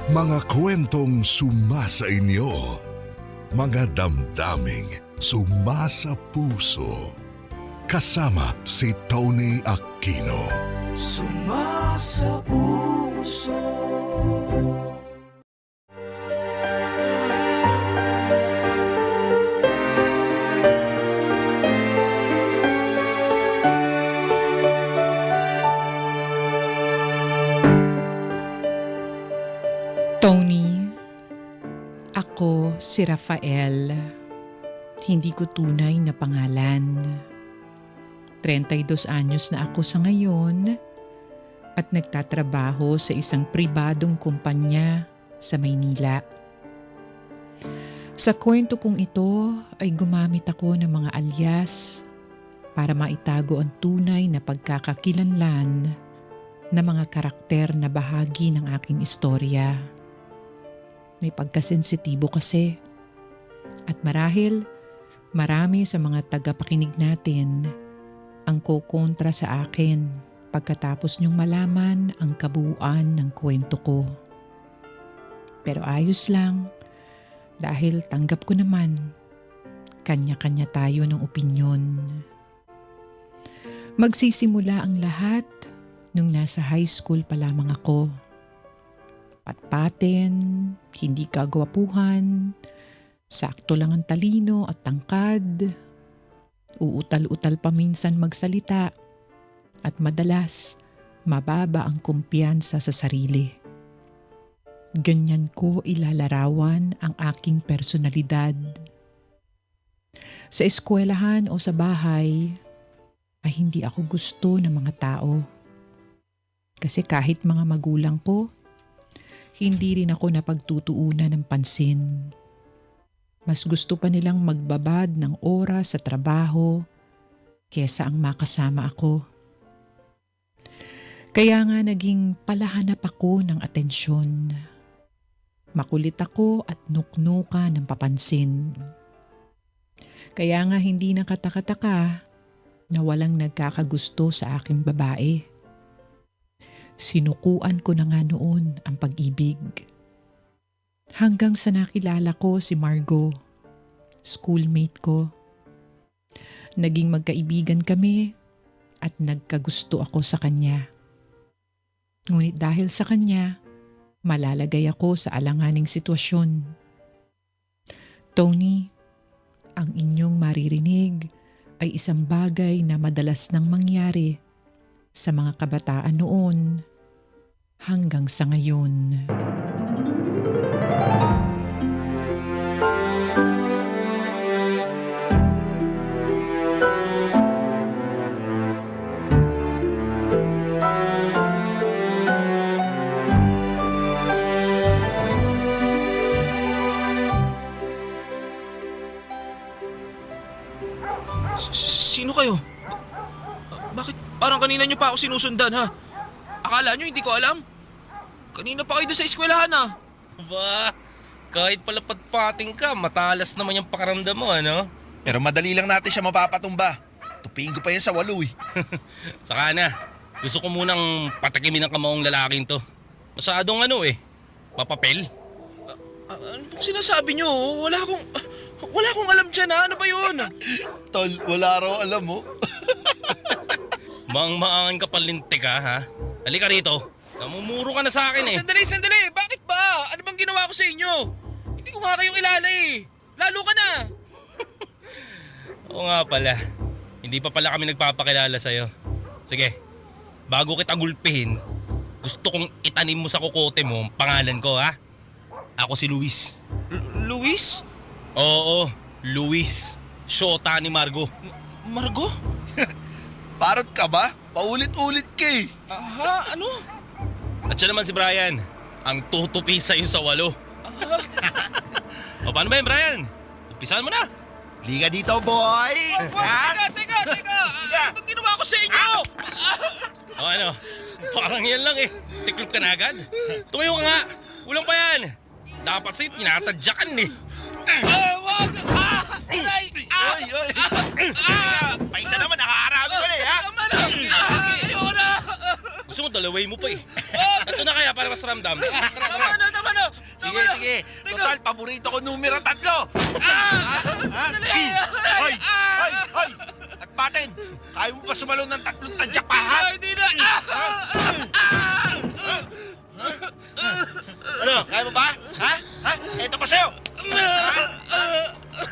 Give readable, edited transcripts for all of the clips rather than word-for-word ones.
Mga kwentong sumasa inyo, mga damdaming sumasa puso. Kasama si Tony Aquino. Sumasa puso. Tony, ako si Rafael. Hindi ko tunay na pangalan. 32 anyos na ako sa ngayon at nagtatrabaho sa isang pribadong kumpanya sa Maynila. Sa kwento kong ito ay gumamit ako ng mga alias para maitago ang tunay na pagkakakilanlan na mga karakter na bahagi ng aking istorya. May pagkasensitibo kasi. At marahil, marami sa mga tagapakinig natin ang kokontra sa akin pagkatapos niyong malaman ang kabuuan ng kwento ko. Pero ayos lang dahil tanggap ko naman, kanya-kanya tayo ng opinyon. Magsisimula ang lahat nung nasa high school pa lamang ako. Patpatin, hindi kagwapuhan, sakto lang ang talino at tangkad, uutal-utal pa minsan magsalita, at madalas mababa ang kumpiyansa sa sarili. Ganyan ko ilalarawan ang aking personalidad. Sa eskwelahan o sa bahay ay hindi ako gusto ng mga tao. Kasi kahit mga magulang ko, hindi rin ako napagtutuunan ng pansin. Mas gusto pa nilang magbabad ng oras sa trabaho kesa ang makasama ako. Kaya nga naging palahanap ako ng atensyon. Makulit ako at nuknuka ng papansin. Kaya nga hindi nakataka-taka na walang nagkakagusto sa aking babae. Sinukuan ko na nga noon ang pag-ibig. Hanggang sa nakilala ko si Margo, schoolmate ko. Naging magkaibigan kami at nagkagusto ako sa kanya. Ngunit dahil sa kanya, malalagay ako sa alanganing sitwasyon. Tony, ang inyong maririnig ay isang bagay na madalas nang mangyari sa mga kabataan noon hanggang sa ngayon. Sino kayo? Bakit parang kanina nyo pa ako sinusundan, ha? Akala nyo hindi ko alam? Kanina pa kayo doon sa eskwelahan, ha? Ba, kahit pala patpating ka, matalas naman yung pakaramdam mo, ano? Pero madali lang natin siya mapapatumba. Tupiin ko pa yan sa 8 eh. Saka na, gusto ko munang patikimin ang kamaong lalaking to. Masyadong papapel. Ano pong sinasabi nyo? Wala akong alam dyan, ha? Ano ba yun? Tol, wala raw alam mo. Maang-maangan ka palintik ka, ha? Halika rito. Namumuro ka na sa akin, eh. Sandali! Bakit ba? Ano bang ginawa ko sa inyo? Hindi ko nga kayo kilala, eh. Lalo ka na. Oo nga pala. Hindi pa pala kami nagpapakilala sa'yo. Sige, bago kita gulpihin, gusto kong itanim mo sa kokote mo ang pangalan ko, ha? Ako si Luis. Luis? Oo, Luis. Shota ni Margo. Margo? Parot ka ba? Paulit-ulit ka eh. Aha, ano? At siya naman si Brian, ang tutupi sa'yo sa 8. O paano ba yan, Brian? Umpisahan mo na. Liga dito, boy! Teka! Ano bang ginawa ko sa inyo? O ano, parang yan lang eh. Tiklop ka na agad. Tumayo ka nga. Ulang pa yan. Dapat sa'yo tinatadyakan eh. Wag! Aray! Oy! Paisa naman, nakaharami ko na, ha? Tama na! Ayoko na! Gusto mo dalaway mo pa eh. Tatlo na kaya para mas ramdam. Tama na! Sige, sige. Total, paborito ko numero 3. Hoy! Hoy! Hoy! At patin, kaya mo pa sumalon ng 3 tadyak pa, ha? Hindi na! Ano? Kaya mo ba? Ha? Ha? Ito pa sa'yo!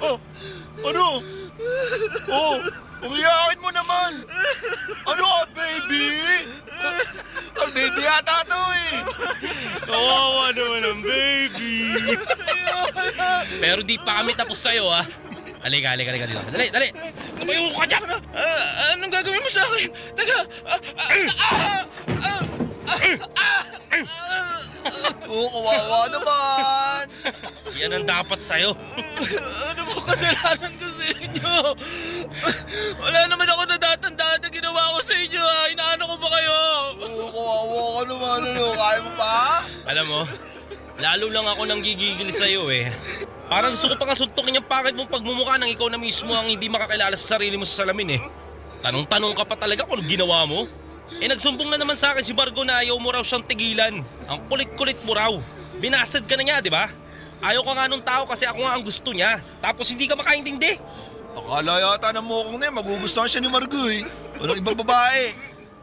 Oh! Ano? Oh! Umiyakin mo naman! Ano ka, baby? Ang baby yata to eh! Kawawa naman ang baby. Pero di pa kami tapos sa'yo ha. Halika dito. Dali. Tumayo ka dyan. Anong gagawin mo sa akin? Teka! Oo, kawawa naman! Yan ang dapat sa'yo. Ano mo kasalanan ko sa inyo? Wala naman ako natatandaan na ginawa ko sa inyo ha. Inaano ko ba kayo? Oo, kawawa ka naman. Ano? Kaya mo pa? Alam mo, lalo lang ako nang gigigil sa'yo eh. Parang gusto ko pa nga suntukin yung pakit mong pagmumukha nang ikaw na mismo ang hindi makakilala sa sarili mo sa salamin eh. Tanong-tanong ka pa talaga kung anong ginawa mo. Eh nagsumbong na naman sa akin si Margo na ayaw mo raw siyang tigilan. Ang kulit-kulit mo raw. Binasad ka na niya, di ba? Ayaw ka nga nung tao kasi ako nga ang gusto niya. Tapos hindi ka makaintindi. Akala yata ng mukong na yan, magugustuhan siya ni Margo eh. Walang ibang babae.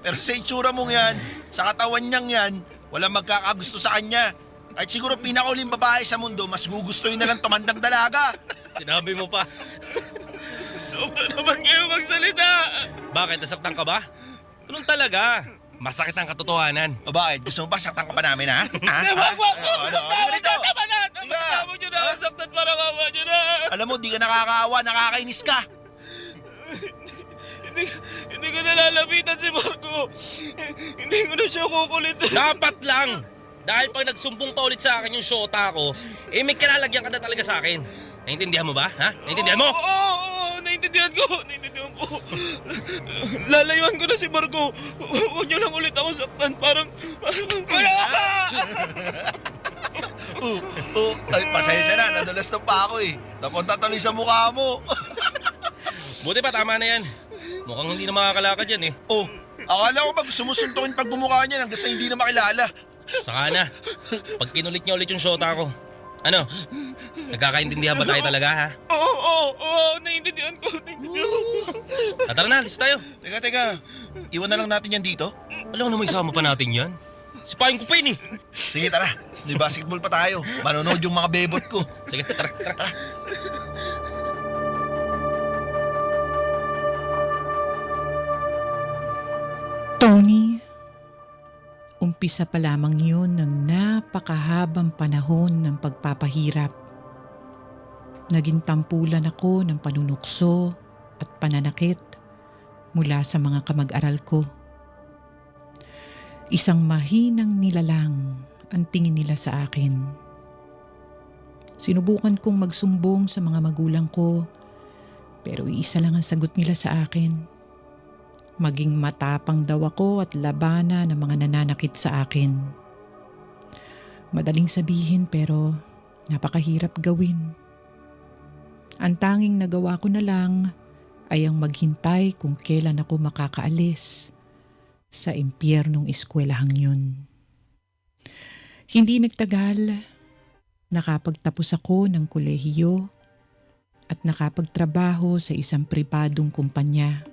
Pero sa itsura mong yan, sa katawan niyang yan, walang magkakagusto sa kanya. At siguro pinakauling babae sa mundo, mas gugustuhin na lang tumandang dalaga. Sinabi mo pa. Sobra naman kayo magsalita! Bakit? Nasaktan ka ba? Ganun talaga. Masakit ang katotohanan. O bakit? Gusto mo ba saktan ka pa namin, ha? Ha? Wag! Ano? Ano dito? Tama na! Tiga. Tama nyo na! Saktan parang awa nyo na! Alam mo, di ka nakakaawa, nakakainis ka. Hindi ko nalalapitan si Marco. Hindi ko na siya kukulit. Dapat lang. Dahil pag nagsumbong pa ulit sa akin yung shota ko, eh may kalalagyan ka na talaga sa akin. Naintindihan mo ba? Ha? Naintindihan mo? Oo, naintindihan ko. Lalayuan ko na si Marco. Huwag niyo lang ulit ako saktan. Parang... Ay, pasensya na, nadulas na pa ako eh. Napunta tuloy sa mukha mo. Buti pa, tama na yan. Mukhang hindi na makakalakad yan eh. Oh, akala ko pag sumusuntukin pag bumukha niya hanggang sa hindi na makilala. Saka na. Pag kinulit niya ulit yung shota ko. Ano? Nagkakaintindihan ba tayo talaga ha? Oo, naintindihan ko. Tara na, alis tayo. Teka, iwan na lang natin yan dito. Alam mo na may isama pa natin yan. Sipahin ko pa yun eh. Sige, tara. Di basketball pa tayo. Manonood yung mga bebot ko. Sige, tara. Tony, umpisa pa lamang yun ng napakahabang panahon ng pagpapahirap. Naging tampulan ako ng panunukso at pananakit mula sa mga kamag-aral ko. Isang mahinang nilalang ang tingin nila sa akin. Sinubukan kong magsumbong sa mga magulang ko, pero iisa lang ang sagot nila sa akin. Maging matapang daw ako at labanan ng mga nananakit sa akin. Madaling sabihin pero napakahirap gawin. Ang tanging nagawa ko na lang ay ang maghintay kung kailan ako makakaalis sa impyernong eskwelahang yun. Hindi nagtagal, nakapagtapos ako ng kolehiyo at nakapagtrabaho sa isang pribadong kumpanya.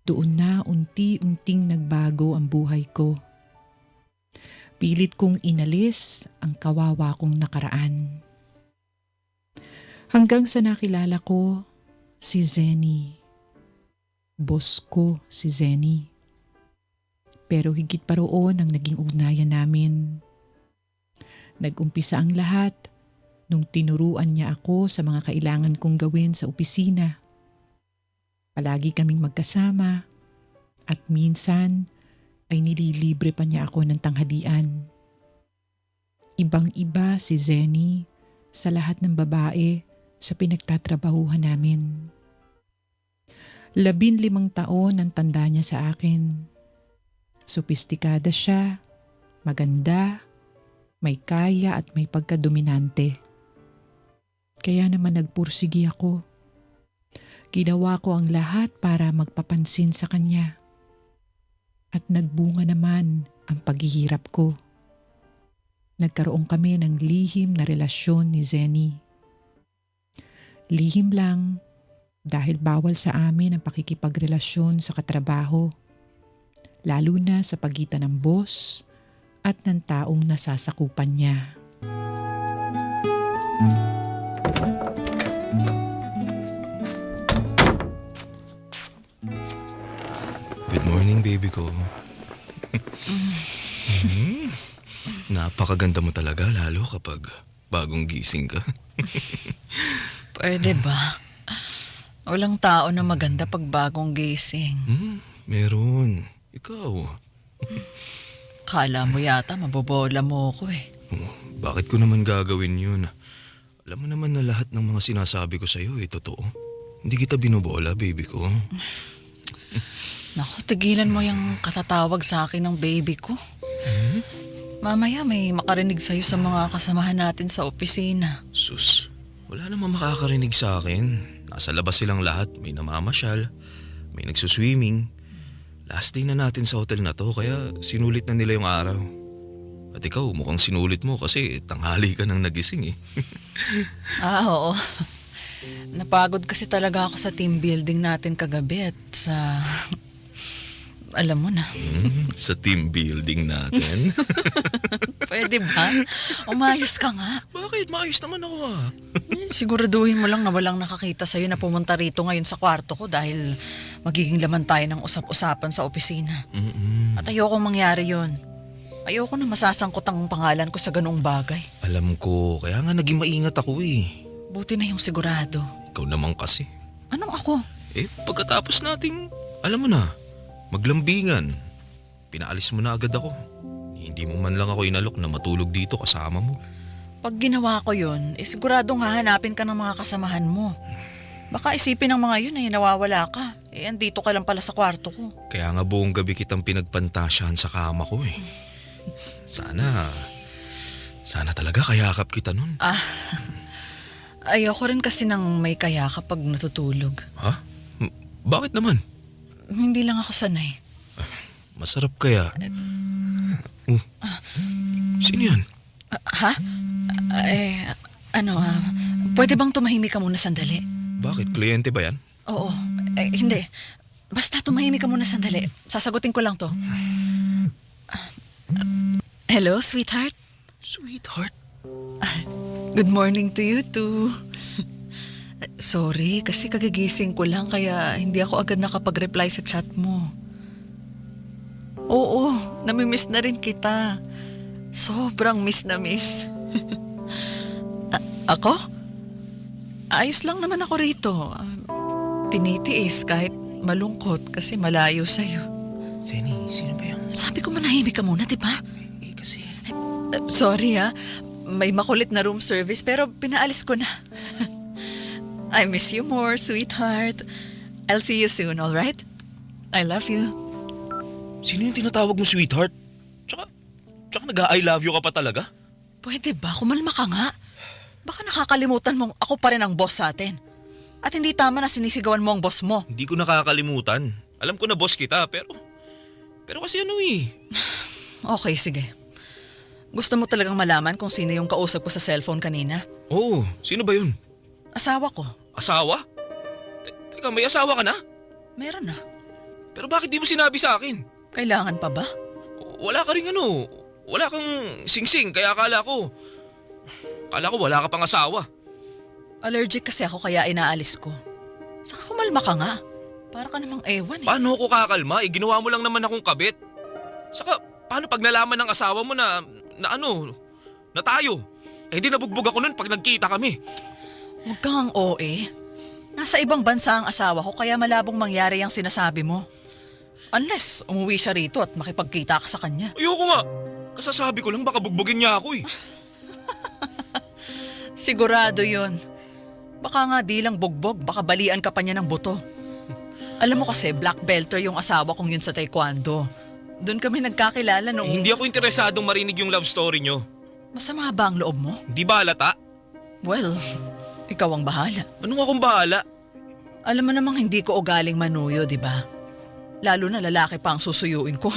Doon na unti-unting nagbago ang buhay ko. Pilit kong inalis ang kawawa kong nakaraan. Hanggang sa nakilala ko si Zenny. Boss ko si Zenny. Pero higit pa roon ang naging ugnayan namin. Nag-umpisa ang lahat nung tinuruan niya ako sa mga kailangan kong gawin sa opisina. Palagi kaming magkasama at minsan ay nililibre pa niya ako ng tanghalian. Ibang-iba si Zenny sa lahat ng babae sa pinagtatrabahuhan namin. 15 taon ang tanda niya sa akin. Sopistikada siya, maganda, may kaya at may pagkadominante. Kaya naman nagpursigi ako. Ginawa ko ang lahat para magpapansin sa kanya. At nagbunga naman ang paghihirap ko. Nagkaroon kami ng lihim na relasyon ni Zenny. Lihim lang dahil bawal sa amin ang pakikipagrelasyon sa katrabaho, lalo na sa pagitan ng boss at ng taong nasasakupan niya. Good morning, baby ko. Napakaganda mo talaga, lalo kapag bagong gising ka. Pwede ba? Walang tao na maganda pag bagong gising. Meron. Ikaw. Kala mo yata mabobola mo ako eh. Bakit ko naman gagawin yun? Alam mo naman na lahat ng mga sinasabi ko sa'yo totoo. Hindi kita binobola, baby ko. Naku, tigilan mo yung katatawag sa akin ng baby ko. Mamaya may makarinig sa'yo sa mga kasamahan natin sa opisina. Sus, wala namang makakarinig sa akin. Nasa labas silang lahat. May namamasyal, may nagsuswimming. Last day na natin sa hotel na to, kaya sinulit na nila yung araw. At ikaw, mukhang sinulit mo kasi tanghali ka nang nagising eh. Oo. Napagod kasi talaga ako sa team building natin kagabi at sa... Alam mo na. Sa team building natin. Pwede ba? Umayos ka nga. Bakit? Maayos naman ako ah. Siguraduhin mo lang na walang nakakita sa'yo na pumunta rito ngayon sa kwarto ko dahil magiging laman tayo ng usap-usapan sa opisina. At ayokong mangyari yun. Ayoko na masasangkot ang pangalan ko sa ganung bagay. Alam ko, kaya nga naging maingat ako eh. Buti na yung sigurado. Ikaw naman kasi. Anong ako? Pagkatapos nating, alam mo na, maglambingan. Pinaalis mo na agad ako. Hindi mo man lang ako inalok na matulog dito kasama mo. Pag ginawa ko yun, siguradong hahanapin ka ng mga kasamahan mo. Baka isipin ng mga yun nawawala ka. Andito ka lang pala sa kwarto ko. Kaya nga buong gabi kitang pinagpantasyahan sa kama ko eh. Sana talaga kayakap kita nun. Ayoko rin kasi nang may kaya kapag natutulog. Ha? Bakit naman? Hindi lang ako sanay. Masarap kaya. Sino yan? Ha? Pwede bang tumahimik ka muna sandali? Bakit? Kliyente ba yan? Oo. Hindi. Basta tumahimik ka muna sandali. Sasagutin ko lang to. Hello, sweetheart? Sweetheart? Good morning to you too. Sorry, kasi kagigising ko lang kaya hindi ako agad nakapag-reply sa chat mo. Oo, namimiss na rin kita. Sobrang miss na miss. Ako? Ayos lang naman ako rito. Tinitiis kahit malungkot kasi malayo sa'yo. Zenny, sino ba yan? Sabi ko manahimik ka muna, di ba? Kasi... Sorry ha, may makulit na room service pero pinaalis ko na. I miss you more, sweetheart. I'll see you soon, all right? I love you. Sino yung tinatawag mo sweetheart? Tsaka nag-I love you ka pa talaga? Pwede ba? Kumalma ka nga. Baka nakakalimutan mong ako pa rin ang boss sa atin. At hindi tama na sinisigawan mo ang boss mo. Hindi ko nakakalimutan. Alam ko na boss kita, pero kasi ano eh. Okay, sige. Gusto mo talagang malaman kung sino yung kausap ko sa cellphone kanina? Oo, sino ba yun? Asawa ko. Asawa? Teka, may asawa ka na? Meron na. Pero bakit di mo sinabi sa akin? Kailangan pa ba? Wala ka rin wala kang singsing, kaya akala ko wala ka pang asawa. Allergic kasi ako kaya inaalis ko. Saka kumalma ka nga. Para ka namang ewan eh. Paano ako kakalma? Ginawa mo lang naman akong kabit. Saka, paano pag nalaman ng asawa mo na tayo? Hindi nabugbog ako nun pag nagkita kami. Huwag kang OA. Nasa ibang bansa ang asawa ko kaya malabong mangyari ang sinasabi mo. Unless umuwi siya rito at makipagkita ka sa kanya. Ayoko nga. Kasasabi ko lang baka bugbugin niya ako eh. Sigurado yun. Baka nga di lang bugbog, baka balian ka pa niya ng buto. Alam mo kasi, black belter yung asawa kong yun sa taekwondo. Doon kami nagkakilala nung... Hindi ako interesadong marinig yung love story nyo. Masama ba ang loob mo? Hindi ba halata? Well, ikaw ang bahala. Anong akong bahala? Alam mo namang hindi ko ugaling manuyo, di ba? Lalo na lalaki pa ang susuyuin ko.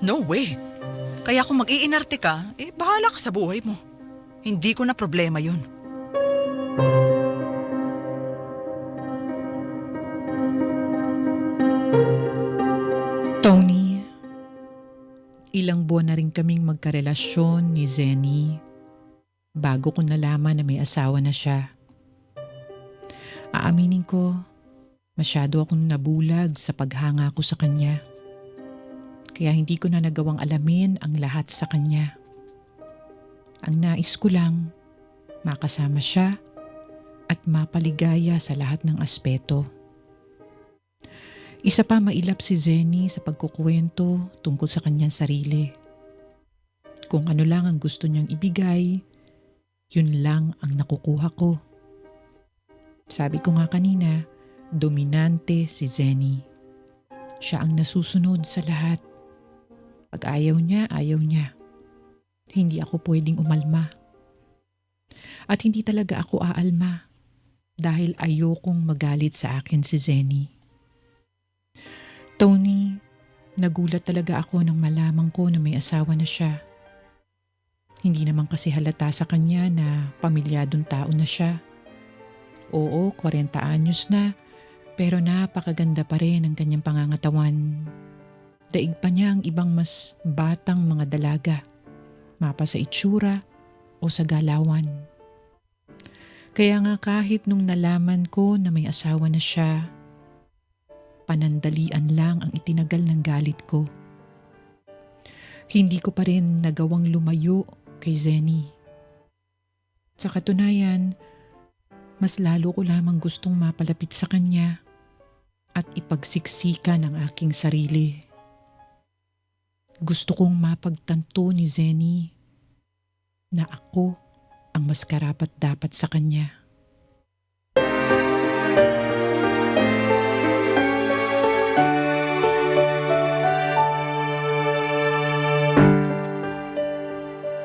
No way. Kaya kung mag-iinarte ka, bahala ka sa buhay mo. Hindi ko na problema yun. Tony, ilang buwan na rin kaming magkarelasyon ni Zenny bago ko nalaman na may asawa na siya. Aaminin ko, masyado akong nabulag sa paghanga ko sa kanya. Kaya hindi ko na nagawang alamin ang lahat sa kanya. Ang nais ko lang, makasama siya at mapaligaya sa lahat ng aspeto. Isa pa mailap si Zenny sa pagkukwento tungkol sa kanyang sarili. Kung ano lang ang gusto niyang ibigay, yun lang ang nakukuha ko. Sabi ko nga kanina, dominante si Zenny. Siya ang nasusunod sa lahat. Pag ayaw niya, ayaw niya. Hindi ako pwedeng umalma. At hindi talaga ako aalma dahil ayokong magalit sa akin si Zenny. Tony, nagulat talaga ako nang malaman ko na may asawa na siya. Hindi naman kasi halata sa kanya na pamilyadong tao na siya. Oo, 40 anyos na, pero napakaganda pa rin ang kanyang pangangatawan. Daig pa niya ang ibang mas batang mga dalaga, mapa sa itsura o sa galawan. Kaya nga kahit nung nalaman ko na may asawa na siya, panandalian lang ang itinagal ng galit ko. Hindi ko pa rin nagawang lumayo kay Zenny. Sa katunayan, mas lalo ko lamang gustong mapalapit sa kanya at ipagsiksikan ang aking sarili. Gusto kong mapagtanto ni Zenny na ako ang mas karapat-dapat sa kanya.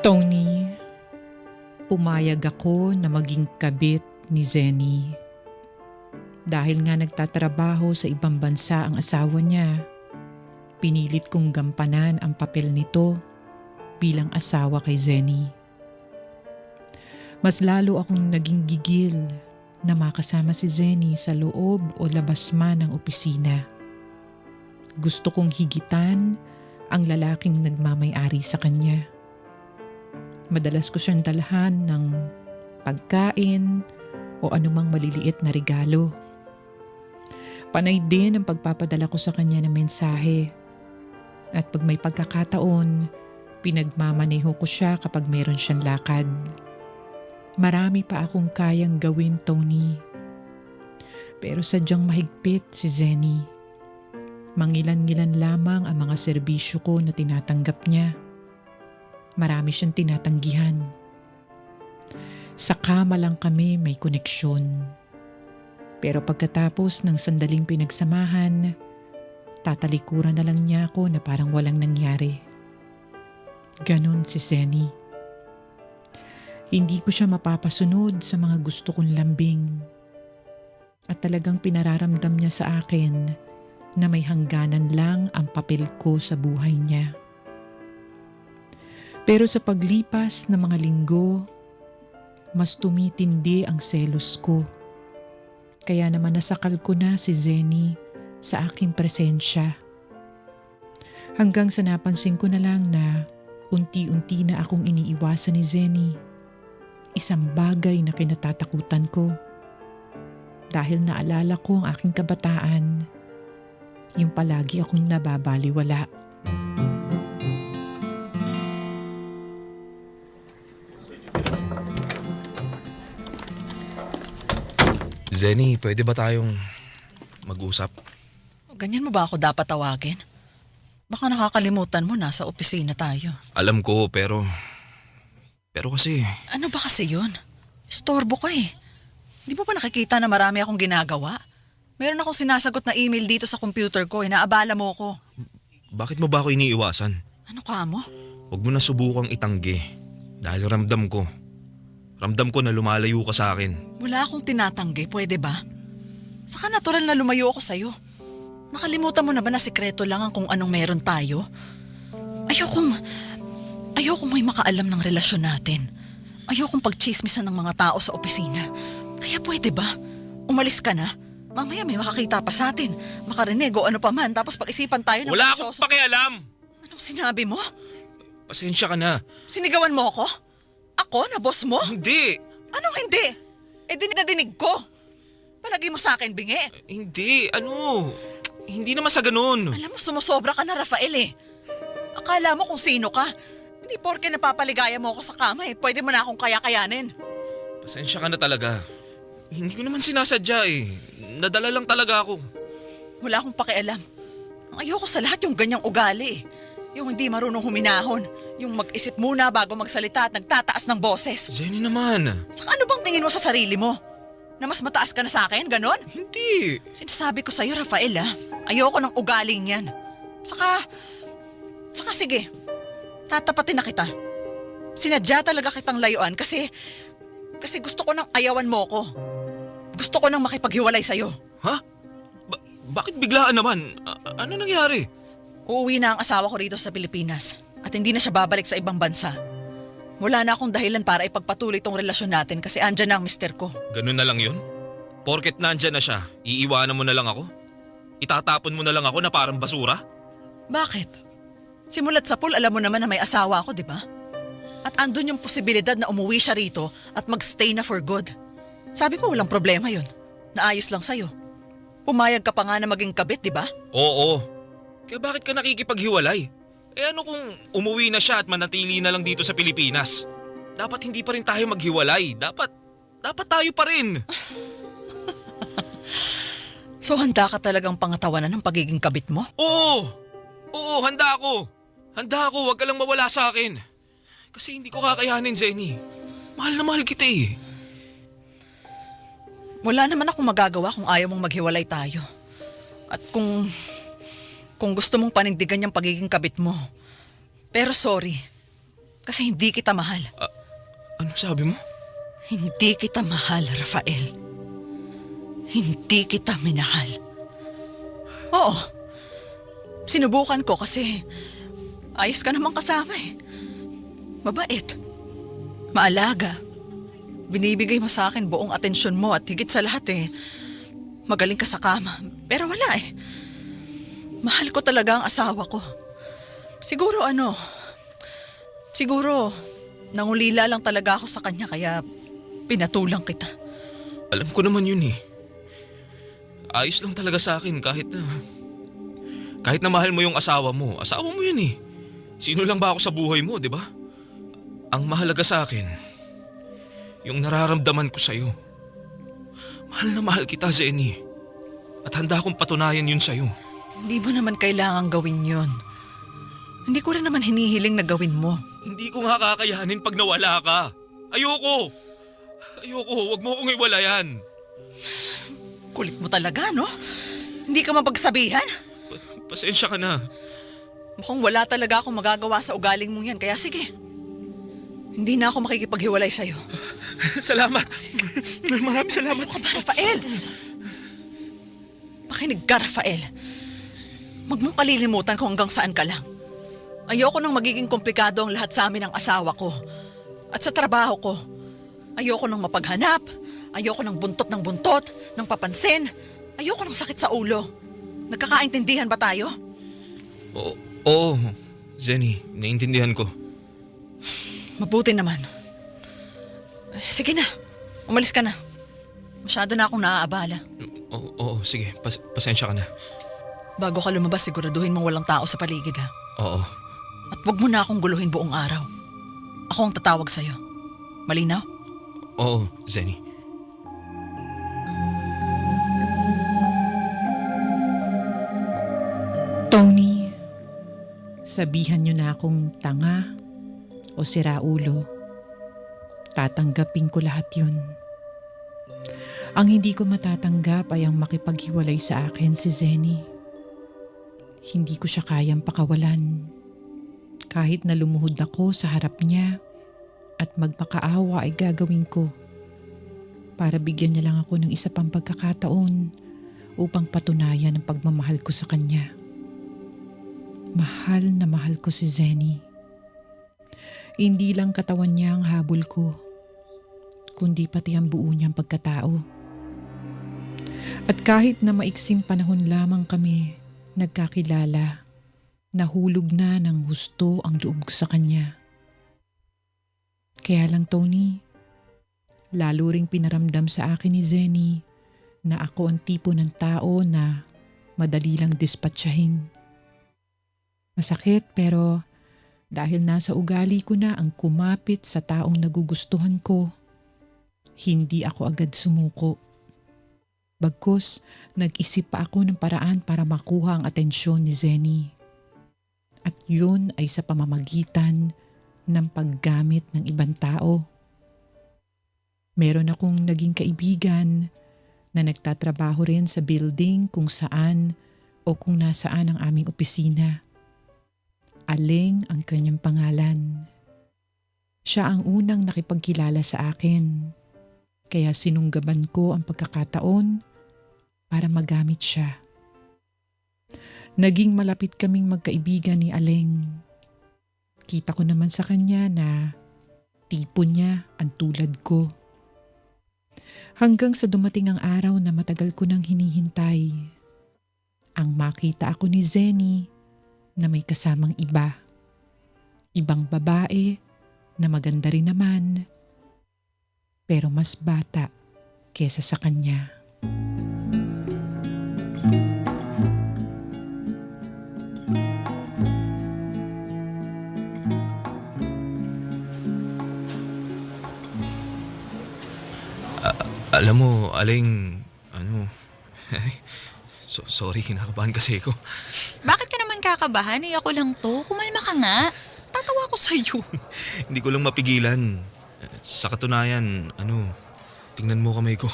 Tony, pumayag ako na maging kabit ni Zenny. Dahil nga nagtatrabaho sa ibang bansa ang asawa niya, pinilit kong gampanan ang papel nito bilang asawa kay Zenny. Mas lalo akong naging gigil na makasama si Zenny sa loob o labas man ng opisina. Gusto kong higitan ang lalaking nagmamay-ari sa kanya. Madalas ko siyang dalhan ng pagkain o anumang maliliit na regalo. Panay din ang pagpapadala ko sa kanya ng mensahe. At pag may pagkakataon, pinagmamaneho ko siya kapag meron siyang lakad. Marami pa akong kayang gawin, Tony. Pero sadyang mahigpit si Zenny. Mangilan-ngilan lamang ang mga serbisyo ko na tinatanggap niya. Marami siyang tinatanggihan. Sa kama lang kami may koneksyon. Pero pagkatapos ng sandaling pinagsamahan, tatalikuran na lang niya ako na parang walang nangyari. Ganon si Zenny. Hindi ko siya mapapasunod sa mga gusto kong lambing. At talagang pinararamdam niya sa akin na may hangganan lang ang papel ko sa buhay niya. Pero sa paglipas ng mga linggo, mas tumitindi ang selos ko. Kaya naman nasakal ko na si Zenny sa aking presensya. Hanggang sa napansin ko na lang na unti-unti na akong iniiwasan ni Zenny. Isang bagay na kinatatakutan ko. Dahil naalala ko ang aking kabataan, yung palagi akong nababaliwala. Zenny, pwede ba tayong mag-usap? Ganyan mo ba ako dapat tawagin? Baka nakakalimutan mo, nasa opisina tayo. Alam ko, pero kasi, Ano ba kasi yun? Istorbo ka eh. Di mo ba nakikita na marami akong ginagawa? Meron akong sinasagot na email dito sa computer ko, inaabala mo ko. bakit mo ba ako iniiwasan? Ano ka mo? Huwag mo na subukang itanggi. Dahil ramdam ko na lumalayo ka sa akin. Wala akong tinatanggi, pwede ba? Saka natural na lumayo ako sa'yo. Nakalimutan mo na ba na sikreto lang ang kung anong meron tayo? Ayokong may makaalam ng relasyon natin. Ayokong pagchismisan ng mga tao sa opisina. Kaya pwede ba? Umalis ka na. Mamaya may makakita pa sa atin. Makarinig o ano pa man, tapos pag-isipan tayo ng Wala akong magsyoso. pakialam! Anong sinabi mo? Pasensya ka na. Sinigawan mo ako? Ako na boss mo? Hindi! Anong hindi? Dinig na dinig ko. Palagi mo sa akin, bingi. Hindi, hindi naman sa ganun. Alam mo, sumusobra ka na, Rafael eh. Akala mo kung sino ka. Hindi porke napapaligaya mo ako sa kama eh. Pwede mo na akong kaya-kayanin. Pasensya ka na talaga. Hindi ko naman sinasadya eh. Nadala lang talaga ako. Wala akong pakialam. Ang ayoko sa lahat yung ganyang ugali eh. Yung hindi marunong huminahon. Yung mag-isip muna bago magsalita at nagtataas ng boses. Zenny naman. Saka ano bang tingin mo sa sarili mo? Na mas mataas ka na sa akin, ganon? Hindi. Sinasabi ko sa'yo, Rafael ah. Ayoko ng ugaling yan. Saka sige. Tatapatin na kita. Sinadya talaga kitang layuan kasi gusto ko nang ayawan mo ko. Gusto ko nang makipaghiwalay sa'yo. Ha? Bakit biglaan naman? Ano nangyari? Uuwi na ang asawa ko rito sa Pilipinas at hindi na siya babalik sa ibang bansa. Wala na akong dahilan para ipagpatuloy tong relasyon natin kasi andyan na ang mister ko. Ganun na lang yun? Porket nandyan na siya, iiwanan mo na lang ako? Itatapon mo na lang ako na parang basura? Bakit? Simulat sa pool, alam mo naman na may asawa ako, di ba? At andun yung posibilidad na umuwi siya rito at magstay na for good. Sabi mo walang problema yun. Naayos lang sa'yo. Pumayag ka pa nga na maging kabit, di ba? Oo. Kaya bakit ka nakikipaghiwalay? Ano kung umuwi na siya at manatili na lang dito sa Pilipinas? Dapat hindi pa rin tayo maghiwalay. Dapat tayo pa rin. So handa ka talagang pangatawanan ng pagiging kabit mo? Oo, handa ako. Handa ako, wag ka lang mawala sa akin. Kasi hindi ko kakayanin, Zenny. Mahal na mahal kita eh. Wala naman akong magagawa kung ayaw mong maghiwalay tayo. At kung gusto mong panindigan yung pagiging kabit mo. Pero sorry, kasi hindi kita mahal. Ano sabi mo? Hindi kita mahal, Rafael. Hindi kita minahal. Oo, sinubukan ko kasi ayos ka naman kasama eh. Mabait, maalaga. Binibigay mo sa akin buong atensyon mo at higit sa lahat eh, magaling ka sa kama. Pero wala eh. Mahal ko talaga ang asawa ko. Siguro nangulila lang talaga ako sa kanya kaya pinatulang kita. Alam ko naman yun eh. Ayos lang talaga sa akin kahit na mahal mo yung asawa mo. Asawa mo yun eh. Sino lang ba ako sa buhay mo, di ba? Ang mahalaga sa akin, yung nararamdaman ko sa'yo. Mahal na mahal kita, Zenny. At handa akong patunayan yun sa'yo. Hindi mo naman kailangang gawin yun. Hindi ko rin naman hinihiling na gawin mo. Hindi ko nga kakayanin pag nawala ka. Ayoko, wag mo akong iwalayan. Kulit mo talaga, no? Hindi ka mapagsabihan? Pasensya ka na. Mukhang wala talaga akong magagawa sa ugaling mong yan, kaya sige. Hindi na ako makikipaghiwalay sa'yo. Salamat. Maraming salamat. Ano ka ba, Rafael? Makinig ka, Rafael. Huwag mong kalilimutan kung hanggang saan ka lang. Ayoko nang magiging komplikado ang lahat sa amin ng asawa ko. At sa trabaho ko. Ayoko nang mapaghanap. Ayoko nang buntot ng buntot, ng papansin. Ayoko nang sakit sa ulo. Nagkakaintindihan ba tayo? Oo, Zenny, naiintindihan ko. Mabuti naman. Sige na, umalis ka na. Masyado na akong naaabala. Oo, sige, pasensya ka na. Bago ka lumabas, siguraduhin mong walang tao sa paligid ha. Oo. At wag mo na akong guluhin buong araw. Ako ang tatawag sa'yo. Malinaw? Oo, Zenny. Tony, sabihan niyo na akong tanga o siraulo. Tatanggapin ko lahat yun. Ang hindi ko matatanggap ay ang makipaghiwalay sa akin si Zenny. Hindi ko siya kayang pakawalan. Kahit na lumuhod ako sa harap niya at magpakaawa ay gagawin ko para bigyan niya lang ako ng isa pang pagkakataon upang patunayan ang pagmamahal ko sa kanya. Mahal na mahal ko si Zenny. Hindi lang katawan niya ang habol ko, kundi pati ang buo niyang pagkatao. At kahit na maiksing panahon lamang kami nagkakilala, nahulog na ng gusto ang loob ko sa kanya. Kaya lang, Tony, lalo ring pinaramdam sa akin ni Zenny na ako ang tipo ng tao na madali lang dispatsahin. Masakit, pero dahil nasa ugali ko na ang kumapit sa taong nagugustuhan ko, hindi ako agad sumuko. Bagkus, nag-isip pa ako ng paraan para makuha ang atensyon ni Zenny. At yun ay sa pamamagitan ng paggamit ng ibang tao. Meron akong naging kaibigan na nagtatrabaho rin sa building kung saan o kung nasaan ang aming opisina. Aling ang kanyang pangalan. Siya ang unang nakipagkilala sa akin, kaya sinunggaban ko ang pagkakataon para magamit siya. Naging malapit kaming magkaibigan ni Aling. Kita ko naman sa kanya na tipo niya ang tulad ko. Hanggang sa dumating ang araw na matagal ko nang hinihintay. Ang makita ako ni Zenny na may kasamang iba. Ibang babae na maganda rin naman, pero mas bata kesa sa kanya. Alam mo, Aling, sorry, kinakabahan kasi ako. Bakit ka naman kakabahan? Eh, ako lang to. Kumalma ka nga. Tatawa ko sa'yo. Hindi ko lang mapigilan. Sa katunayan, tingnan mo kamay ko.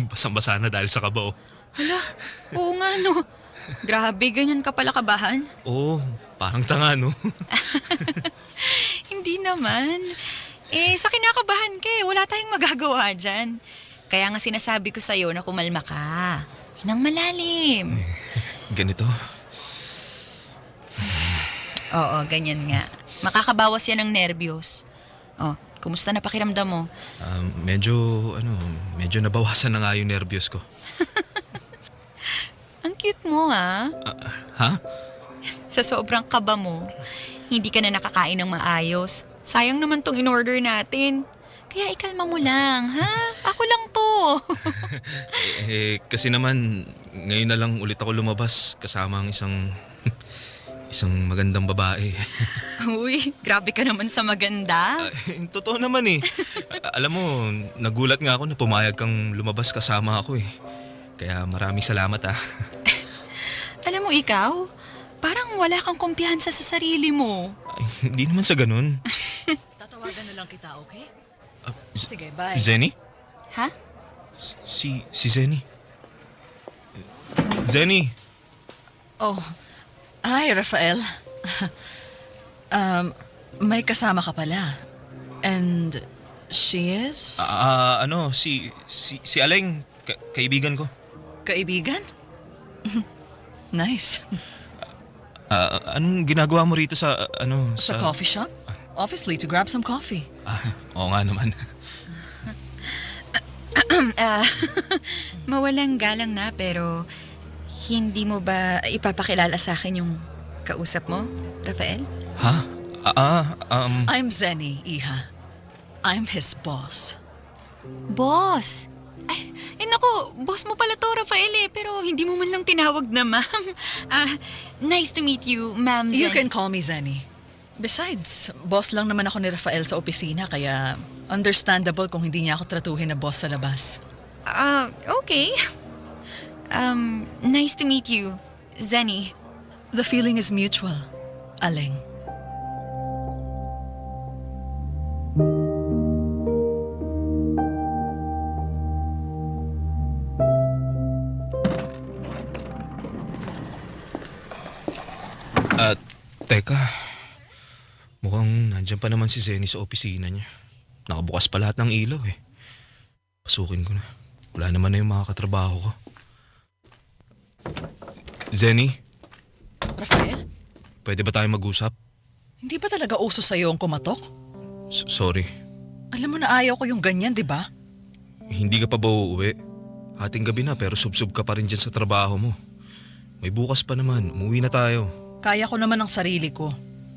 Basang-basa na dahil sa kaba, oh. Hala, oo nga no. Grabe, ganyan ka pala kabahan. Oo, parang tanga, no? Hindi naman. Eh, sa kinakabahan ka eh. Wala tayong magagawa dyan. Kaya nga sinasabi ko sa'yo na kumalma ka. Hinang malalim. Ganito. Oo, ganyan nga. Makakabawas yan ng nerbiyos. Oh, kumusta na pakiramdam mo? Medyo nabawasan na nga yung nervyos ko. Ang cute mo ha. Ha? Sa sobrang kaba mo, hindi ka na nakakain ng maayos. Sayang naman tong in-order natin. Kaya ikalma mo lang, ha? Ako lang to. Kasi naman, ngayon na lang ulit ako lumabas kasama ang isang magandang babae. Uy, grabe ka naman sa maganda. Totoo naman eh. Alam mo, nagulat nga ako na pumayag kang lumabas kasama ako eh. Kaya maraming salamat ah. Alam mo ikaw, parang wala kang kumpiyansa sa sarili mo. Ay, hindi naman sa ganun. Tatawagan na lang kita, okay? Sige, bye. Zenny? Ha? Si Zenny. Zenny! Oh, hi, Rafael. May kasama ka pala. And she is? Si Aling, kaibigan ko. Kaibigan? Nice. Anong ginagawa mo rito sa Sa coffee shop? Obviously, to grab some coffee. Oo nga naman. Mawalang galang na pero hindi mo ba ipapakilala sa akin yung kausap mo, Rafael? Ha? I'm Zenny, Iha. I'm his boss. Boss! Ay, naku, boss mo pala to, Rafael eh, pero hindi mo man lang tinawag na ma'am. Nice to meet you, ma'am You Zen. can call me Zenny. Besides, boss lang naman ako ni Rafael sa opisina, kaya understandable kung hindi niya ako tratuhin na boss sa labas. Okay. Nice to meet you, Zenny. The feeling is mutual, Aling. Teka. Mukhang nandyan pa naman si Zenny sa opisina niya. Nakabukas pa lahat ng ilaw eh. Pasukin ko na. Wala naman na yung mga katrabaho ko. Zenny, Rafael, pwede ba tayo mag-usap? hindi ba talaga uso sa'yo ang kumatok? Sorry. Alam mo na ayaw ko yung ganyan, di ba? Hindi ka pa ba uuwi? Hating gabi na pero subsob ka pa rin dyan sa trabaho mo. May bukas pa naman, umuwi na tayo. Kaya ko naman ang sarili ko.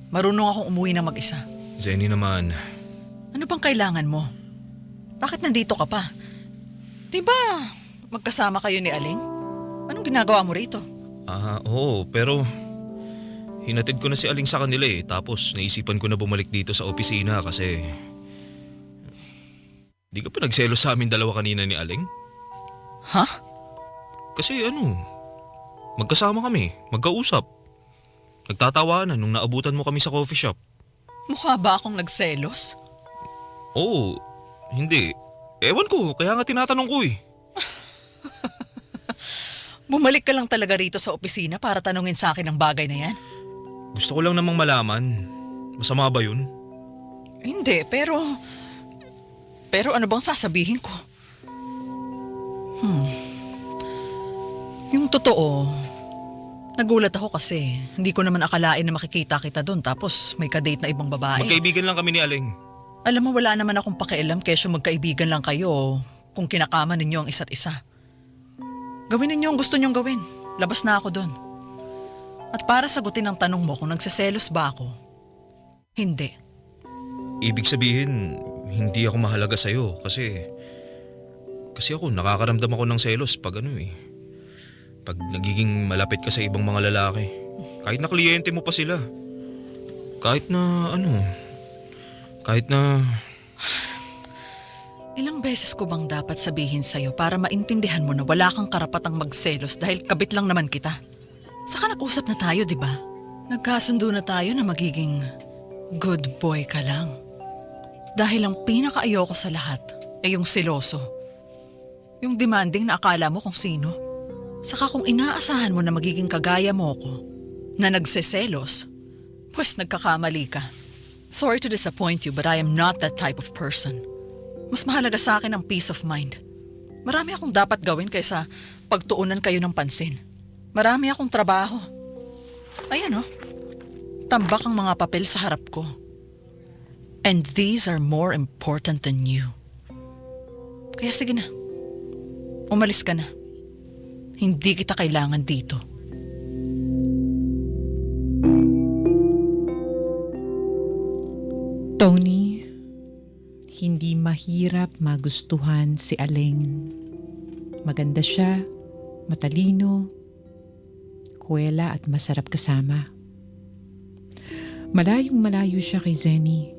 Marunong akong umuwi ng mag-isa. Zenny naman, Ano bang kailangan mo? Bakit nandito ka pa? Di ba magkasama kayo ni Aling? Anong ginagawa mo rito? oo, pero hinatid ko na si Aling sa kanila eh. Tapos naisipan ko na bumalik dito sa opisina kasi di ka pa nagselos sa amin dalawa kanina ni Aling? Ha? Kasi magkasama kami, magkausap. Nagtatawanan nung naabutan mo kami sa coffee shop. Mukha ba akong nagselos? Oo, hindi. Ewan ko, kaya nga tinatanong ko eh. Bumalik ka lang talaga rito sa opisina para tanungin sa akin ang bagay na yan? Gusto ko lang namang malaman. Masama ba yun? Hindi, pero... Pero ano bang sasabihin ko? Yung totoo, nagulat ako kasi hindi ko naman akalain na makikita kita doon tapos may kadate na ibang babae. Magkaibigan lang kami ni Aling. Alam mo, wala naman akong pakialam kesyo magkaibigan lang kayo kung kinakama ninyo ang isa't isa. Gawin ninyo ang gusto nyong gawin. Labas na ako doon. At para sagutin ang tanong mo kung nagseselos ba ako, hindi. Ibig sabihin, hindi ako mahalaga sa'yo kasi ako nakakaramdam ako ng selos pag pag nagiging malapit ka sa ibang mga lalaki. Kahit na kliyente mo pa sila. Kahit na Ilang beses ko bang dapat sabihin sa'yo para maintindihan mo na wala kang karapatang magselos dahil kabit lang naman kita? Saka nag-usap na tayo, di ba? Nagkasundo na tayo na magiging good boy ka lang. Dahil ang pinaka-ayoko sa lahat ay yung seloso. Yung demanding na akala mo kung sino. Saka kung inaasahan mo na magiging kagaya mo ko, na nagseselos, pues nagkakamali ka. Sorry to disappoint you but I am not that type of person. Mas mahalaga sa akin ang peace of mind. Marami akong dapat gawin kaysa pagtuunan kayo ng pansin. Marami akong trabaho. Ayan tambak ang mga papel sa harap ko. And these are more important than you. Kaya sige na. Umalis ka na. Hindi kita kailangan dito. Tony, hindi mahirap magustuhan si Aling. Maganda siya, matalino, kuwela at masarap kasama. Malayong malayo siya kay Zenny.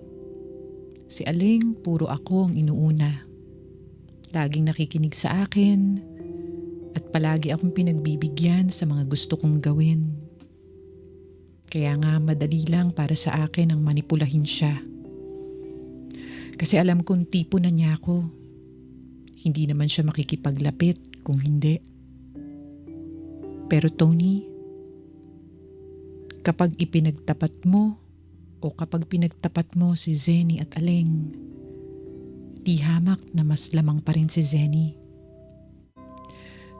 Si Aling puro ako ang inuuna. Laging nakikinig sa akin at palagi akong pinagbibigyan sa mga gusto kong gawin. Kaya nga madali lang para sa akin ang manipulahin siya. Kasi alam kong tipo na niya ako. Hindi naman siya makikipaglapit kung hindi. Pero Tony, kapag ipinagtapat mo o kapag pinagtapat mo si Zenny at Aling, di hamak na mas lamang pa rin si Zenny.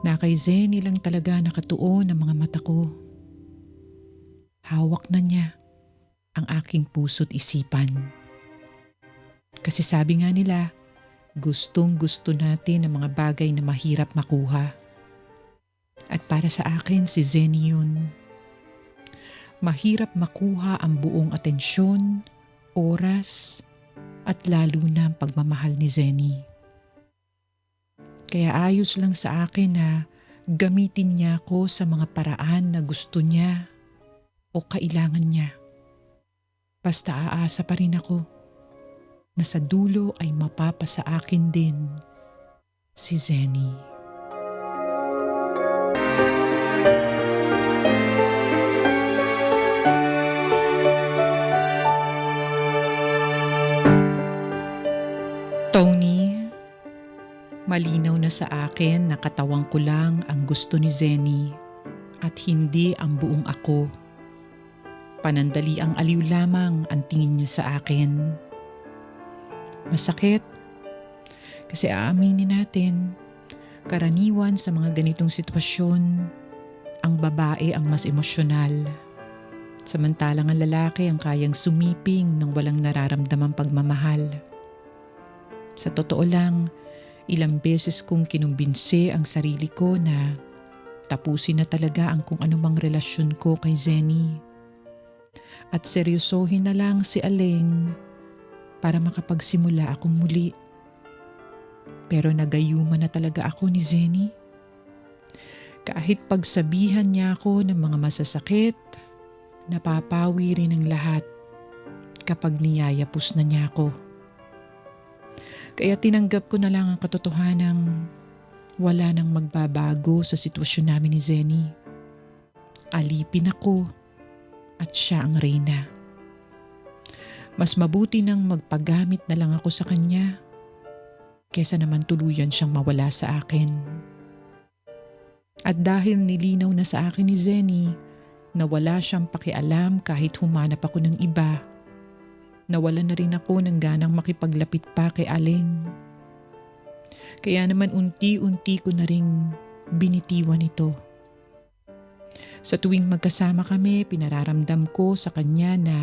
Na kay Zenny lang talaga nakatuon ang mga mata ko. Hawak na niya ang aking puso't isipan. Kasi sabi nga nila, gustong gusto natin ang mga bagay na mahirap makuha. At para sa akin si Zenny yun. Mahirap makuha ang buong atensyon, oras, at lalo na ang pagmamahal ni Zenny. Kaya ayos lang sa akin na gamitin niya ako sa mga paraan na gusto niya o kailangan niya. Basta aasa pa rin ako na sa dulo ay mapapasa akin din si Zenny. Tony, malinaw na sa akin na katawang ko lang ang gusto ni Zenny at hindi ang buong ako. Panandali ang aliw lamang ang tingin niya sa akin. Masakit kasi aaminin natin, karaniwan sa mga ganitong sitwasyon, ang babae ang mas emosyonal. Samantalang ang lalaki ang kayang sumiping ng walang nararamdamang pagmamahal. Sa totoo lang, ilang beses kong kinumbinsi ang sarili ko na tapusin na talaga ang kung anumang relasyon ko kay Zenny. At seryosohin na lang si Aleng para makapagsimula akong muli. Pero nagayuma na talaga ako ni Zenny. Kahit pagsabihan niya ako ng mga masasakit, napapawi rin ang lahat kapag niyayapos na niya ako. Kaya tinanggap ko na lang ang katotohanang wala nang magbabago sa sitwasyon namin ni Zenny. Alipin ako at siya ang reyna. Mas mabuti nang magpagamit na lang ako sa kanya kesa naman tuluyan siyang mawala sa akin. At dahil nilinaw na sa akin ni Zenny na wala siyang pakialam kahit humanap ako ng iba, nawala na rin ako ng ganang makipaglapit pa kay Aleng. Kaya naman unti-unti ko na ring binitiwan ito. Sa tuwing magkasama kami, pinararamdam ko sa kanya na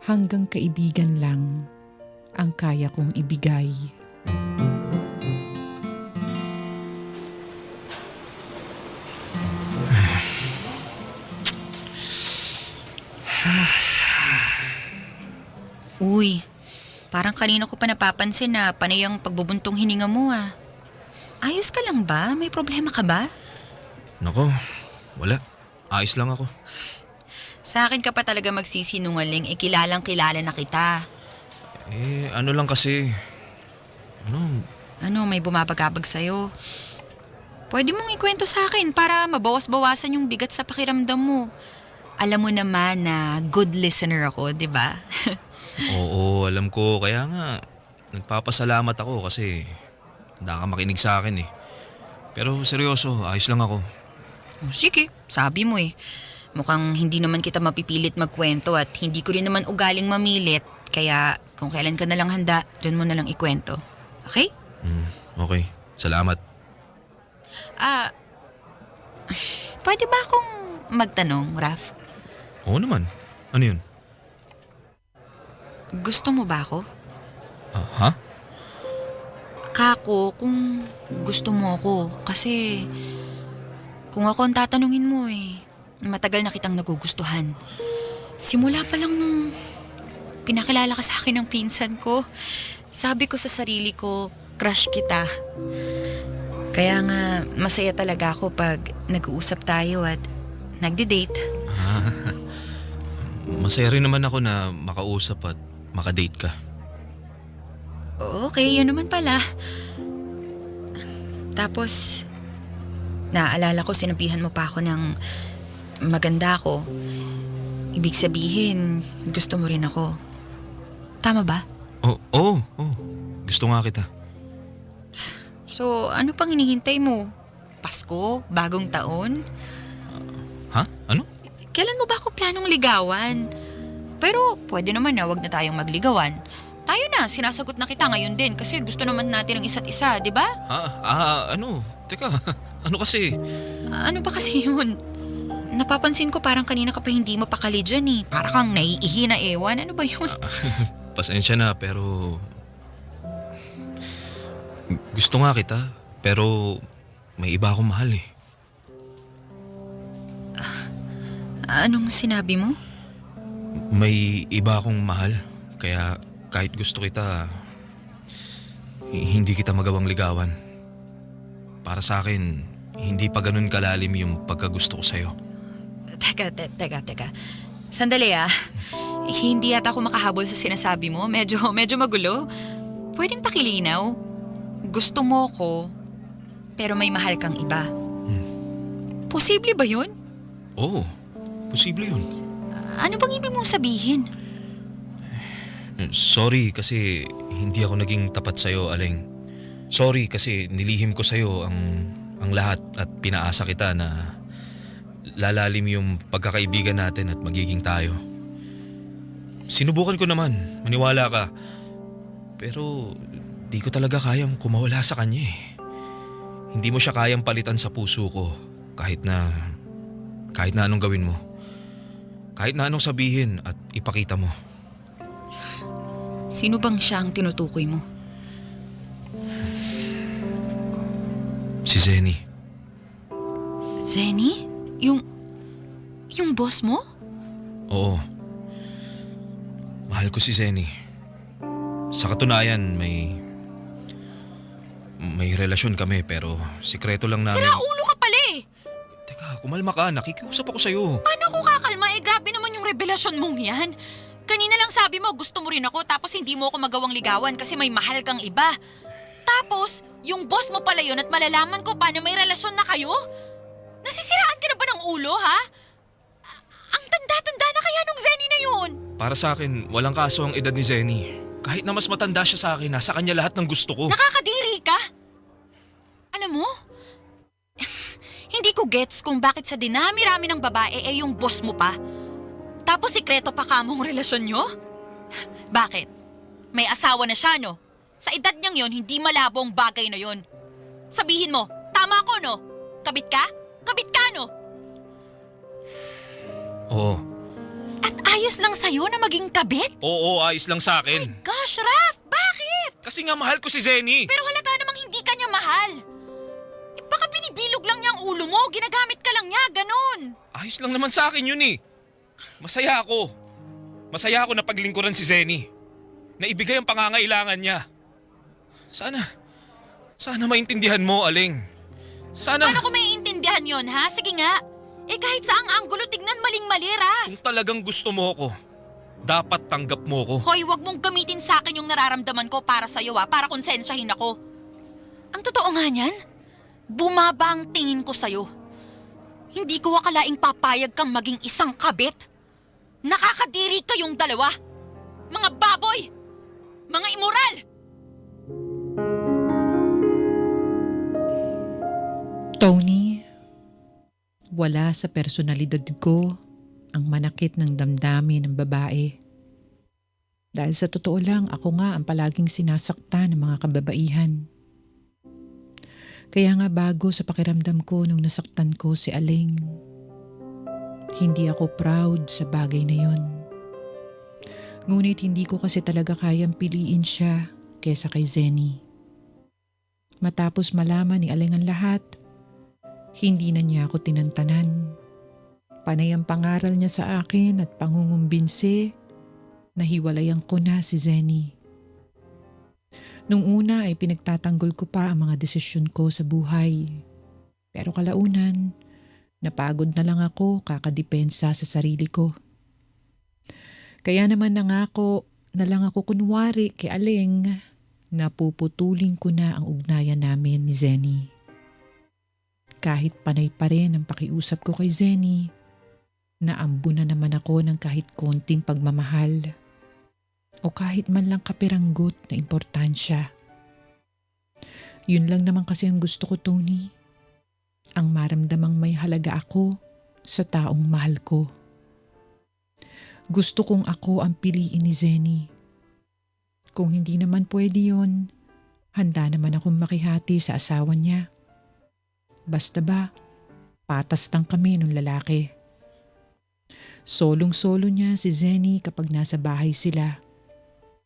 hanggang kaibigan lang ang kaya kong ibigay. Uy, parang kanina ko pa napapansin na panay ang pagbubuntong hininga mo ah. Ayos ka lang ba? May problema ka ba? Nako, wala. Ayos lang ako. Sa akin ka pa talaga magsisinungaling, kilalang kilala na kita. Ano lang kasi... Ano, may bumabagabag sa'yo? Pwede mong ikwento sa akin para mabawas-bawasan yung bigat sa pakiramdam mo. Alam mo naman na good listener ako, di ba? Oo, alam ko. Kaya nga, nagpapasalamat ako kasi hindi ka makinig sa akin eh. Pero seryoso, ayos lang ako. Sige, sabi mo eh. Mukhang hindi naman kita mapipilit magkwento at hindi ko rin naman ugaling mamilit. Kaya kung kailan ka na lang handa, doon mo na lang ikwento. Okay? Okay, salamat. Pwede ba akong magtanong, Raf? Oo naman. Ano yun? Gusto mo ba ako? Ha? Kako, kung gusto mo ako. Kasi kung ako ang tatanungin mo matagal na kitang nagugustuhan. Simula pa lang nung pinakilala ka sa akin ng pinsan ko, sabi ko sa sarili ko, crush kita. Kaya nga, masaya talaga ako pag nag-uusap tayo at nagde-date. Masaya rin naman ako na makausap at makadate ka. Okay, yun naman pala. Tapos, naaalala ko sinabihan mo pa ako ng maganda ako. Ibig sabihin, gusto mo rin ako. Tama ba? Oo. Gusto nga kita. So, ano pang hinihintay mo? Pasko? Bagong taon? Ha? Ano? Kailan mo ba ako planong ligawan? Pero pwede naman na wag na tayong magligawan. Tayo na, sinasagot na kita ngayon din kasi gusto naman natin ang isa't isa, di ba? Ano? Teka, ano kasi? Ano ba kasi yun? Napapansin ko parang kanina ka pa hindi mapakali dyan eh. Para kang naiihi na ewan. Ano ba yun? Pasensya na pero... Gusto nga kita, pero may iba akong mahal eh. Anong sinabi mo? May iba akong mahal, kaya kahit gusto kita, hindi kita magawang ligawan. Para sa akin, hindi pa ganun kalalim yung pagkagusto ko sa'yo. Teka. Sandali ah. Hindi yata ako makahabol sa sinasabi mo. Medyo magulo. Pwedeng pakilinaw. Gusto mo ko, pero may mahal kang iba. Posible ba yun? Oo, posible yun. Ano bang ibig mong sabihin? Sorry kasi hindi ako naging tapat sa'yo, Aleng. Sorry kasi nilihim ko sa'yo ang lahat at pinaasa kita na lalalim yung pagkakaibigan natin at magiging tayo. Sinubukan ko naman, maniwala ka. Pero di ko talaga kayang kumawala sa kanya eh. Hindi mo siya kayang palitan sa puso ko kahit na Kahit na anong gawin mo. Kahit na anong sabihin at ipakita mo. Sino bang siya ang tinutukoy mo? Si Zenny. Zenny? Yung boss mo? Oo. Mahal ko si Zenny. Sa katunayan, may relasyon kami pero sikreto lang namin. Sira ulo ka pala eh! Teka, kumalma ka. Nakikiusap ako sa'yo. Paano ako kakalma? Grabe naman yung revelasyon mong yan. Kanina lang sabi mo gusto mo rin ako tapos hindi mo ako magawang ligawan kasi may mahal kang iba. Tapos, yung boss mo pala yun at malalaman ko paano may relasyon na kayo? Nasisiraan ka na ba ng ulo, ha? Ang tanda-tanda na kaya nung Zenny na yun. Para sa akin, walang kaso ang edad ni Zenny. Kahit na mas matanda siya sa akin, nasa kanya lahat ng gusto ko. Nakakadiri ka? Alam mo, hindi ko gets kung bakit sa dinami-rami ng babae yung boss mo pa. Tapos sikreto pa kamong relasyon nyo? Bakit? May asawa na siya, no? Sa edad niyang yon, hindi malabo ang bagay na yon. Sabihin mo, tama ko, no? Kabit ka? Kabit ka, no? Oo. At ayos lang sa'yo na maging kabit? Oo, ayos lang sa akin. Gosh, Raph, bakit? Kasi nga mahal ko si Zenny. Pero halata namang hindi ka niya mahal. Baka binibilog lang niya ang ulo mo, ginagamit ka lang niya, ganun. Ayos lang naman sa akin yun eh. Masaya ako. Masaya ako na paglingkuran si Zenny. Na ibigay ang pangangailangan niya. Sana maintindihan mo, Aling. Sana... Paano ko maiintindihan yon, ha? Sige nga. Kahit saang anggulo, tignan maling-mali, Raph. Kung talagang gusto mo ako, dapat tanggap mo ko. Hoy, wag mong gamitin sa akin yung nararamdaman ko para sa'yo, ha? Para konsensyahin ako. Ang totoo nga niyan, bumaba ang tingin ko sa'yo. Hindi ko akalaing papayag kang maging isang kabit. Nakakadiri kayong dalawa. Mga baboy! Mga immoral! Tony, wala sa personalidad ko ang manakit ng damdamin ng babae. Dahil sa totoo lang, ako nga ang palaging sinasaktan ng mga kababaihan. Kaya nga bago sa pakiramdam ko nung nasaktan ko si Aling, hindi ako proud sa bagay na yon. Ngunit hindi ko kasi talaga kayang piliin siya kesa kay Zenny. Matapos malaman ni Aling ang lahat, hindi na niya ako tinantanan. Panay ang pangaral niya sa akin at pangungumbinsi na hiwalayan ko na si Zenny. Nung una ay pinagtatanggol ko pa ang mga desisyon ko sa buhay. Pero kalaunan, napagod na lang ako kakadepensa sa sarili ko. Kaya naman nangako na lang ako kunwari kay Aling na puputulin ko na ang ugnayan namin ni Zenny. Kahit panay pa rin ang pakiusap ko kay Zenny, naambo na naman ako ng kahit konting pagmamahal o kahit man lang kapiranggot na importansya. Yun lang naman kasi ang gusto ko, Tony. Ang maramdamang may halaga ako sa taong mahal ko. Gusto kong ako ang piliin ni Zenny. Kung hindi naman pwede yun, handa naman akong makihati sa asawa niya. Basta ba, patas lang kami ng lalaki. Solong-solo niya si Zenny kapag nasa bahay sila.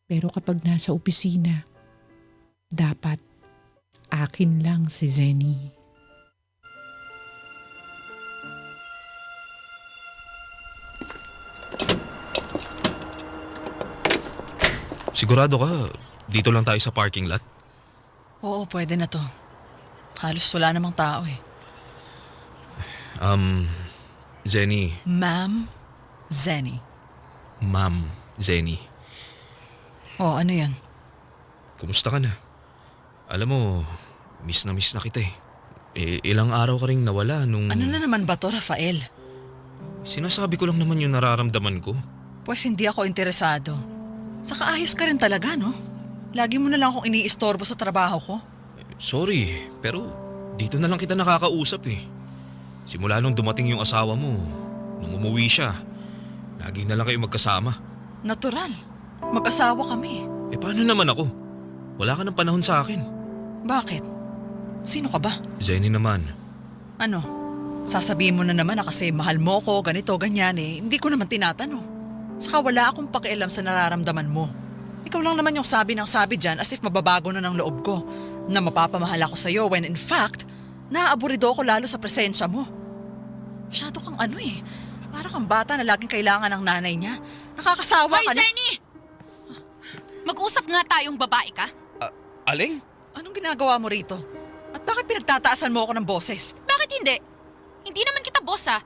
Pero kapag nasa opisina, dapat akin lang si Zenny. Sigurado ka, dito lang tayo sa parking lot? Oo, pwede na to. Halos wala namang tao eh. Zenny. Ma'am Zenny. Ma'am Zenny. Oh, ano yan? Kumusta ka na? Alam mo, miss na kita eh. Ilang araw ka ring nawala nung... Ano na naman ba to, Rafael? Sinasabi ko lang naman yung nararamdaman ko. Pues hindi ako interesado. Saka ayos ka rin talaga, no? Lagi mo na lang akong iniistorbo sa trabaho ko. Sorry, pero dito na lang kita nakakausap eh. Simula nung dumating yung asawa mo, nung umuwi siya, lagi na lang kayo magkasama. Natural. Mag-asawa kami. Paano naman ako? Wala ka ng panahon sa akin. Bakit? Sino ka ba? Zenny naman. Ano? Sasabihin mo na naman na kasi mahal mo ko, ganito, ganyan eh. Hindi ko naman tinatanong. Saka wala akong pakialam sa nararamdaman mo. Ikaw lang naman yung sabi ng sabi dyan as if mababago na ng loob ko na mapapamahal ako sa'yo when in fact, naaaburido ako lalo sa presensya mo. Masyado kang ano eh. Para kang bata na laging kailangan ng nanay niya. Nakakasawa Hoy, ka na. Zenny! Mag-usap nga tayong babae ka. Aling? Anong ginagawa mo rito? At bakit pinagtataasan mo ako ng boses? Bakit hindi? Hindi naman kita boss ah.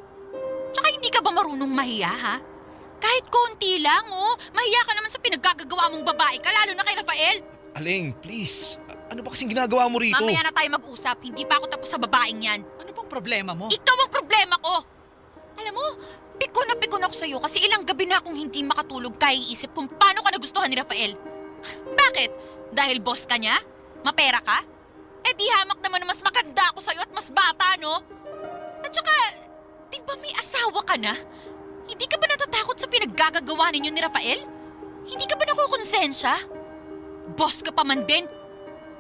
Tsaka hindi ka ba marunong mahiya ha? Kahit konti lang oh. Mahiya ka naman sa pinaggagawa mong babae ka lalo na kay Rafael. Aling, please. Ano ba kasing ginagawa mo rito? Mamaya na tayo mag-usap. Hindi pa ako tapos sa babaeng yan. Ano bang problema mo? Ikaw ang problema ko. Alam mo, pikon ako sa'yo kasi ilang gabi na akong hindi makatulog kaiisip kung paano ka nagustuhan ni Rafael. Bakit? Dahil boss ka niya? Mapera ka? Eh di hamak naman na mas maganda ako sa'yo at mas bata, no? At saka, di ba may asawa ka na? Hindi ka ba natatakot sa pinaggagawa ninyo ni Rafael? Hindi ka ba nakukonsensya? Boss ka pa man din.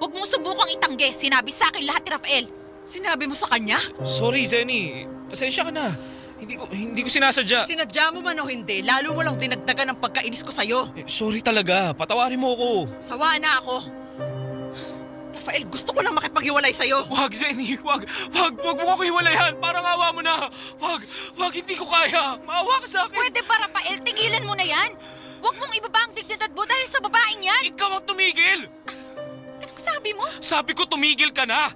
Huwag mong subukang itanggi, sinabi sa akin lahat ni Rafael. Sinabi mo sa kanya? Sorry, Zenny. Pasensya ka na. Hindi ko sinasadya. Sinadya mo man o hindi, lalo mo lang dinagdagan ang pagkainis ko sa'yo. Sorry talaga. Patawarin mo ako. Sawa na ako. Rafael, gusto ko lang makipaghiwalay sa'yo. Wag, Zenny. Wag mo ako hiwalayan. Parang awa mo na. Wag, hindi ko kaya. Maawa ka sa akin. Pwede ba, Rafael? Tigilan mo na yan. Huwag mong ibaba ang dignidad mo dahil sa babaeng yan. Ikaw ang tumigil. Anong sabi mo? Sabi ko tumigil ka na.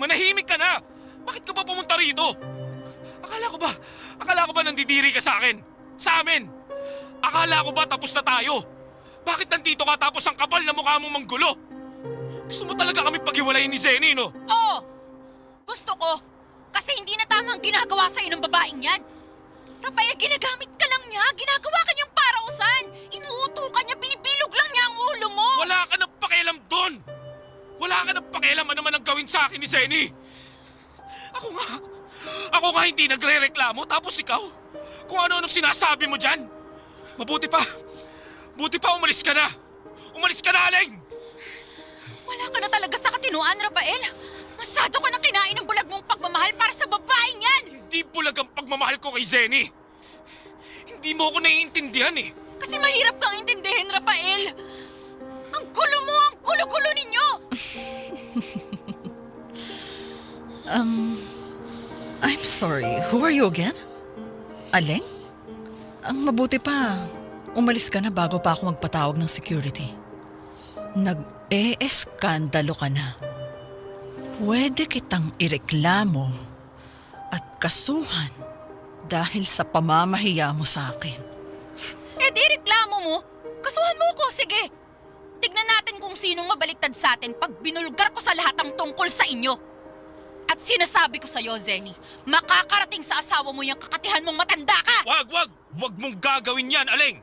Manahimik ka na. Bakit ka ba pumunta rito? Akala ko ba nandidiri ka sa akin? Sa amin? Akala ko ba tapos na tayo? Bakit nandito ka tapos ang kapal na mukha mo manggulo? Gusto mo talaga kami paghiwalayin ni Zenny, no? Oo! Gusto ko. Kasi hindi na tama ang ginagawa sa'yo ng babaeng yan. Rafael, ginagamit ka lang niya. Ginagawa ka niyang parausan. Inuuto ka niya, binibilog lang niya ang ulo mo. Wala ka nang pakialam doon! Wala ka nang pakialam ano man ang gawin sa akin ni Zenny. Ako nga hindi nagre-reklamo tapos ikaw? Kung ano-anong sinasabi mo dyan. Buti pa umalis ka na. Umalis ka na, Aling! Wala ka na talaga sa katinuan, Rafael. Masyado ka nang kinain ng bulag mong pagmamahal para sa babaeng yan. Hindi bulag ang pagmamahal ko kay Zenny. Hindi mo ako naiintindihan eh. Kasi mahirap kang intindihin, Rafael. Ang gulo mo, ang gulo-gulo ninyo. I'm sorry. Who are you again? Aleng? Ang mabuti pa, umalis ka na bago pa ako magpatawag ng security. Nag-e-eskandalo ka na. Pwede kitang ireklamo at kasuhan dahil sa pamamahiya mo sa akin. Eh di reklamo mo. Kasuhan mo ko, sige. Tignan natin kung sinong mabaliktad sa atin pag binulgar ko sa lahat ang tungkol sa inyo. At sinasabi ko sa'yo, Zenny, makakarating sa asawa mo yung kakatihan mong matanda ka! Wag mong gagawin yan, Aling!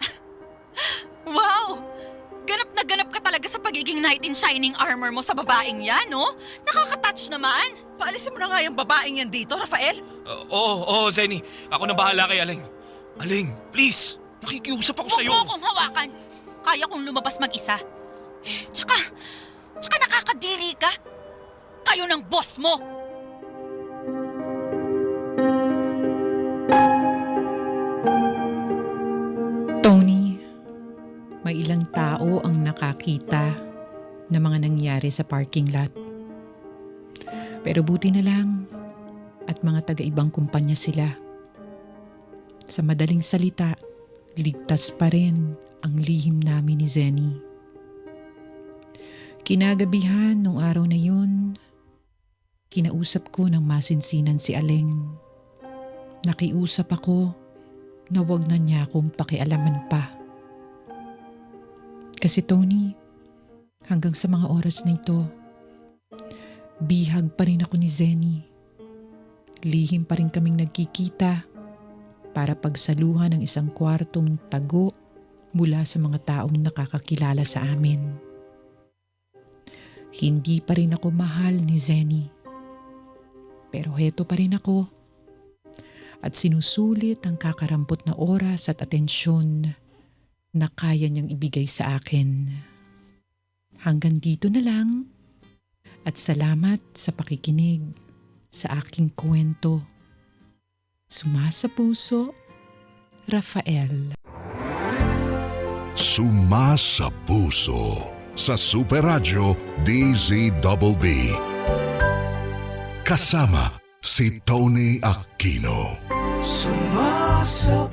Wow! Ganap na ganap ka talaga sa pagiging knight in shining armor mo sa babaeng yan, no? Nakaka-touch naman! Paalisin mo na nga yung babaeng yan dito, Rafael. Oo, Zenny. Ako na bahala kay Aling. Aling, please. Nakikiusap ako Huwag sa'yo. mo akong hawakan. Kaya kong lumabas mag-isa. Tsaka nakakadiri ka. Kayo ng boss mo. Tony, may ilang tao ang nakakita ng mga nangyari sa parking lot. Pero buti na lang at mga taga-ibang kumpanya sila. Sa madaling salita, ligtas pa rin ang lihim namin ni Zenny. Kinagabihan nung araw na yun, kinausap ko ng masinsinan si Aleng. Nakiusap ako na wag na niya akong pakialaman pa. Kasi Tony, hanggang sa mga oras na ito, bihag pa rin ako ni Zenny. Lihim pa rin kaming nagkikita para pagsaluhan ng isang kwartong tago mula sa mga taong nakakakilala sa amin. Hindi pa rin ako mahal ni Zenny. Pero heto pa rin ako at sinusulit ang kakarampot na oras at atensyon na kaya niyang ibigay sa akin. Hanggang dito na lang at salamat sa pakikinig sa aking kwento Sumasa Puso, Rafael. Sumasa Puso sa Super Radio DZBB. Kasama si Tony Aquino. Sumasa